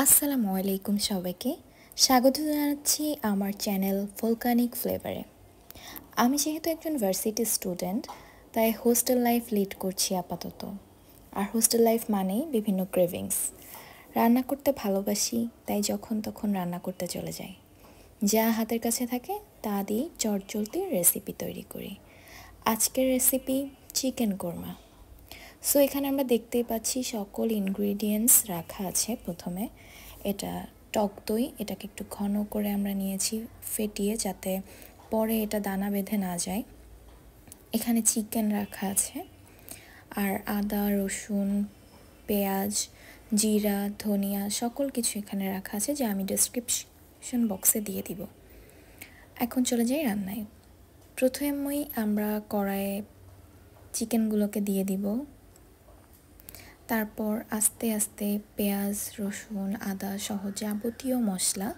আসসালামু আলাইকুম সবাইকে স্বাগত জানাচ্ছি আমার চ্যানেল ভলকানিক ফ্লেভারে। আমি যেহেতু একজন ভার্সিটি স্টুডেন্ট, তাই হোস্টেল লাইফ লিড করছি আপাতত। আর হোস্টেল লাইফ মানেই বিভিন্ন ক্রেভিংস। রান্না করতে ভালোবাসি, তাই যখন তখন রান্না করতে চলে যাই। যা হাতের কাছে থাকে তা দিয়ে চটজলদি রেসিপি তৈরি করি। আজকের রেসিপি চিকেন কোরমা। সো এখানে আমরা দেখতেই পাচ্ছি সকল ইনগ্রিডিয়েন্টস রাখা আছে। প্রথমে এটা টক দই, এটাকে একটু ঘন করে আমরা নিয়েছি ফেটিয়ে, যাতে পরে এটা দানা বেঁধে না যায়। এখানে চিকেন রাখা আছে, আর আদা, রসুন, পেঁয়াজ, জিরা, ধনিয়া সকল কিছু এখানে রাখা আছে, যা আমি ডেসক্রিপশন বক্সে দিয়ে দিব। এখন চলে যাই রান্নায়। প্রথমেই আমরা কড়াইয়ে চিকেনগুলোকে দিয়ে দিব। তারপর আস্তে আস্তে পেঁয়াজ, রসুন, আদা সহ যাবতীয় মশলা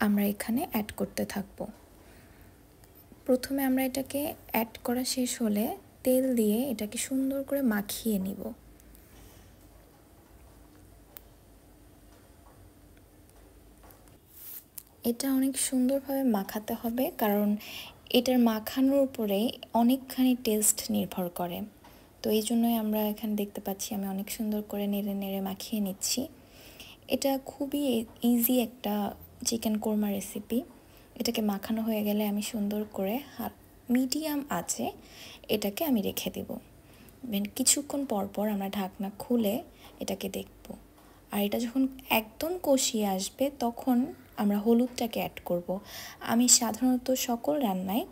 আমরা এখানে অ্যাড করতে থাকব। প্রথমে আমরা এটাকে অ্যাড করা শেষ হলে তেল দিয়ে এটাকে সুন্দর করে মাখিয়ে নিব। এটা অনেক সুন্দরভাবে মাখাতে হবে, কারণ এটার মাখানোর উপরে অনেকখানি টেস্ট নির্ভর করে। তো এই জন্যই আমরা এখানে দেখতে পাচ্ছি আমি অনেক সুন্দর করে নেড়ে নেড়ে মাখিয়ে নিচ্ছি। এটা খুবই ইজি একটা চিকেন কোরমা রেসিপি। এটাকে মাখানো হয়ে গেলে আমি সুন্দর করে মিডিয়াম আঁচে এটাকে আমি রেখে দেব। কিছুক্ষণ পর পর আমরা ঢাকনা খুলে এটাকে দেখব। আর এটা যখন একদম কষিয়ে আসবে তখন আমরা হলুদটাকে অ্যাড করব। আমি সাধারণত সকল রান্নায়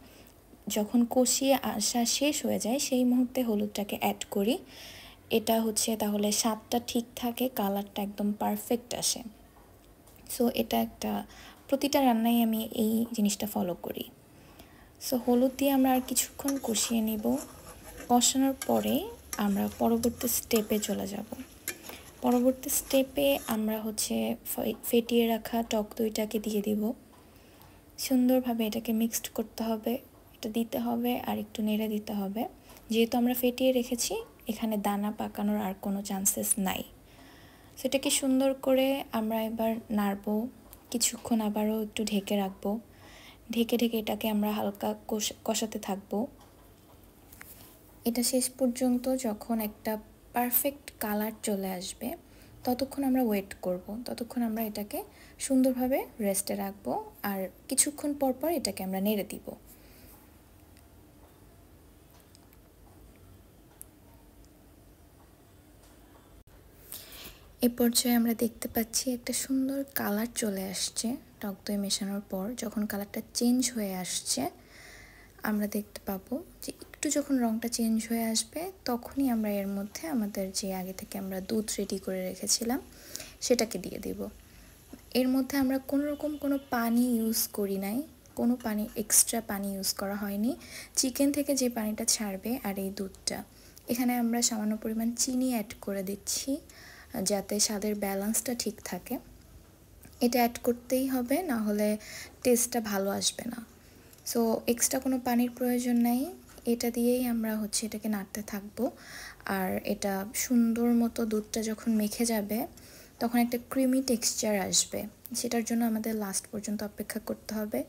যখন কষিয়ে আসা শেষ হয়ে যায় সেই মুহূর্তে হলুদটাকে অ্যাড করি। এটা হচ্ছে তাহলে স্বাদটা ঠিক থাকে, কালারটা একদম পারফেক্ট আসে। সো এটা একটা প্রতিটা রান্নায় আমি এই জিনিসটা ফলো করি। সো হলুদ দিয়ে আমরা আর কিছুক্ষণ কষিয়ে নিব। কষানোর পরে আমরা পরবর্তী স্টেপে চলে যাব। পরবর্তী স্টেপে আমরা হচ্ছে ফেটিয়ে রাখা টক দইটাকে দিয়ে দিব। সুন্দরভাবে এটাকে মিক্সড করতে হবে, এটা দিতে হবে আর একটু নেড়ে দিতে হবে। যেহেতু আমরা ফেটিয়ে রেখেছি, এখানে দানা পাকানোর আর কোনো চান্সেস নাই। সেটাকে সুন্দর করে আমরা এবার নাড়বো, কিছুক্ষণ আবারও একটু ঢেকে রাখবো। ঢেকে ঢেকে এটাকে আমরা হালকা কষাতে থাকবো। এটা শেষ পর্যন্ত যখন একটা পারফেক্ট কালার চলে আসবে ততক্ষণ আমরা ওয়েট করব। ততক্ষণ আমরা এটাকে সুন্দরভাবে রেস্টে রাখবো, আর কিছুক্ষণ পর পর এটাকে আমরা নেড়ে দিব। এ পর্যায়ে আমরা দেখতে পাচ্ছি একটা সুন্দর কালার চলে আসছে। টক দই মেশানোর পর যখন কালারটা চেঞ্জ হয়ে আসছে, আমরা দেখতে পাবো যে একটু যখন রঙটা চেঞ্জ হয়ে আসবে তখনই আমরা এর মধ্যে আমাদের যে আগে থেকে আমরা দুধ রেডি করে রেখেছিলাম সেটাকে দিয়ে দেব। এর মধ্যে আমরা কোনোরকম কোনো পানি ইউজ করি নাই, কোনো পানি এক্সট্রা পানি ইউজ করা হয়নি। চিকেন থেকে যে পানিটা ছাড়বে আর এই দুধটা, এখানে আমরা সামান্য পরিমাণ চিনি অ্যাড করে দিচ্ছি যাতে স্বাদের ব্যালেন্সটা ঠিক থাকে। এটা অ্যাড করতেই হবে, না হলে টেস্টটা ভালো আসবে না। সো এক্সট্রা কোনো পানির প্রয়োজন নাই। এটা দিয়েই আমরা হচ্ছে এটাকে নাড়তে থাকবো। আর এটা সুন্দর মতো দুধটা যখন মেখে যাবে তখন একটা ক্রিমি টেক্সচার আসবে, সেটার জন্য আমাদের লাস্ট পর্যন্ত অপেক্ষা করতে হবে।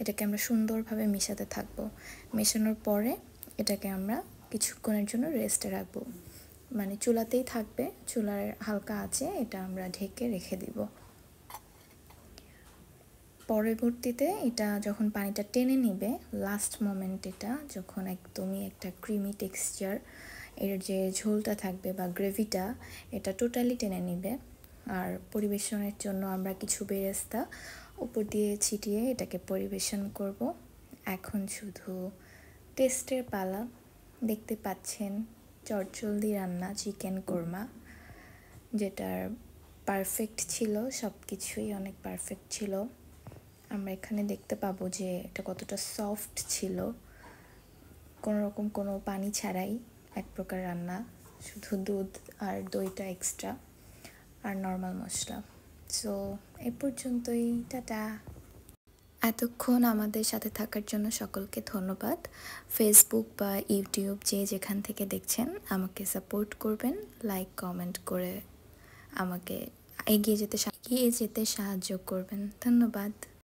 এটাকে আমরা সুন্দরভাবে মেশাতে থাকবো। মেশানোর পরে এটাকে আমরা কিছুক্ষণের জন্য রেস্টে রাখবো, মানে চুলাতেই থাকবে, চুলার হালকা আছে, এটা আমরা ঢেকে রেখে দিব। পরবর্তীতে এটা যখন পানিটা টেনে নিবে, লাস্ট মোমেন্ট এটা যখন একদমই একটা ক্রিমি টেক্সচার, এর যে ঝোলটা থাকবে বা গ্রেভিটা এটা টোটালি টেনে নিবে। আর পরিবেশনের জন্য আমরা কিছু বেরেস্তা উপর দিয়ে ছিটিয়ে এটাকে পরিবেশন করব। এখন শুধু টেস্টের পালা। দেখতে পাচ্ছেন চটজলদি রান্না চিকেন কোরমা, যেটার পারফেক্ট ছিল, সব কিছুই অনেক পারফেক্ট ছিল। আমরা এখানে দেখতে পাবো যে এটা কতটা সফট ছিল, কোনোরকম কোনো পানি ছাড়াই এক প্রকার রান্না, শুধু দুধ আর দইটা এক্সট্রা আর নর্মাল মশলা। সো এ পর্যন্তই, টাটা। এতক্ষণ আমাদের সাথে থাকার জন্য সকলকে ধন্যবাদ। ফেসবুক বা ইউটিউব যে যেখান থেকে দেখছেন আমাকে সাপোর্ট করবেন, লাইক কমেন্ট করে আমাকে এগিয়ে যেতে সাহায্য করবেন। ধন্যবাদ।